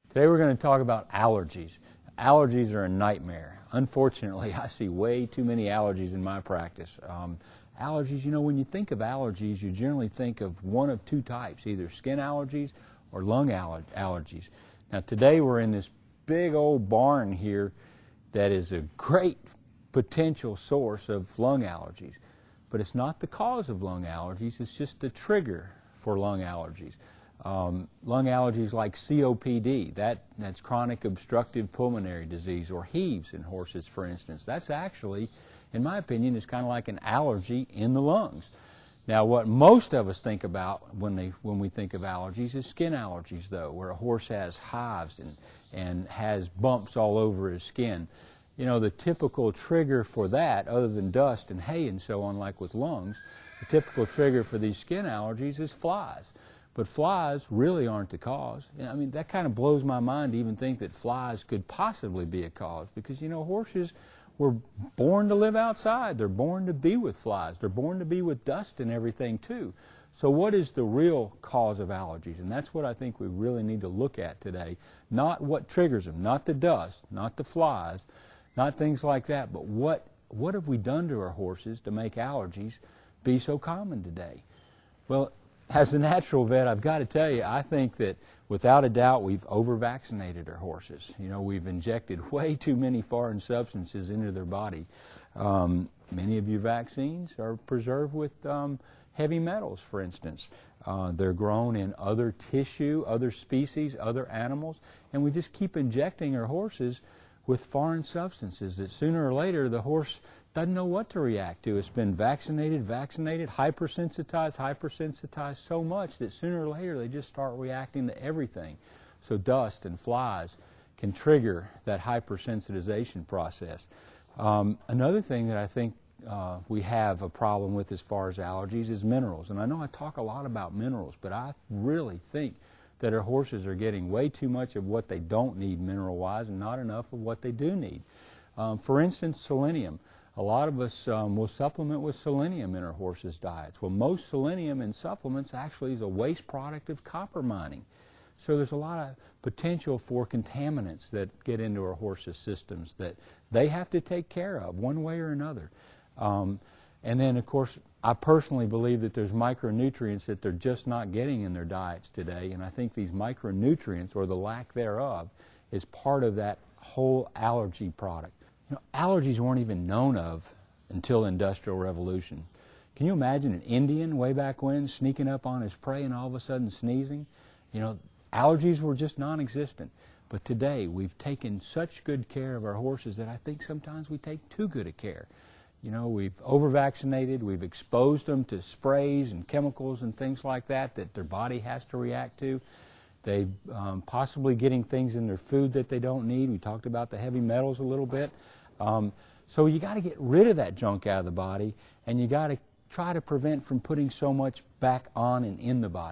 Today we're going to talk about allergies. Allergies are a nightmare. Unfortunately, I see way too many allergies in my practice. Allergies, you know, when you think of allergies, you generally think of one of two types, either skin allergies or lung allergies. Now today we're in this big old barn here that is a great potential source of lung allergies. But it's not the cause of lung allergies, it's just the trigger for lung allergies. Lung allergies like COPD, that's chronic obstructive pulmonary disease, or HEAVs in horses, for instance. That's actually, in my opinion, is kind of like an allergy in the lungs. Now, what most of us think about when we think of allergies is skin allergies, though, where a horse has hives and has bumps all over his skin. You know, the typical trigger for that, other than dust and hay and so on, like with lungs, the typical trigger for these skin allergies is flies. But flies really aren't the cause. I mean, that kind of blows my mind to even think that flies could possibly be a cause, because, you know, horses were born to live outside. They're born to be with flies. They're born to be with dust and everything, too. So what is the real cause of allergies? And that's what I think we really need to look at today. Not what triggers them, not the dust, not the flies, not things like that, but what have we done to our horses to make allergies be so common today? Well, as a natural vet, I've got to tell you, I think that without a doubt we've over-vaccinated our horses. You know, we've injected way too many foreign substances into their body. Many of your vaccines are preserved with heavy metals, for instance. They're grown in other tissue, other species, other animals, and we just keep injecting our horses with foreign substances that sooner or later the horse doesn't know what to react to. It's been vaccinated, hypersensitized so much that sooner or later they just start reacting to everything. So dust and flies can trigger that hypersensitization process. Another thing that I think we have a problem with as far as allergies is minerals. And I know I talk a lot about minerals, but I really think that our horses are getting way too much of what they don't need mineral-wise and not enough of what they do need. For instance, selenium. A lot of us will supplement with selenium in our horses' diets. Well, most selenium in supplements actually is a waste product of copper mining. So there's a lot of potential for contaminants that get into our horses' systems that they have to take care of one way or another. And then, of course, I personally believe that there's micronutrients that they're just not getting in their diets today, and I think these micronutrients, or the lack thereof, is part of that whole allergy product. You know, allergies weren't even known of until the Industrial Revolution. Can you imagine an Indian way back when sneaking up on his prey and all of a sudden sneezing? You know, allergies were just non-existent. But today we've taken such good care of our horses that I think sometimes we take too good a care. You know, we've over-vaccinated, we've exposed them to sprays and chemicals and things like that that their body has to react to. They possibly getting things in their food that they don't need. We talked about the heavy metals a little bit. So you got to get rid of that junk out of the body, and you got to try to prevent from putting so much back on and in the body.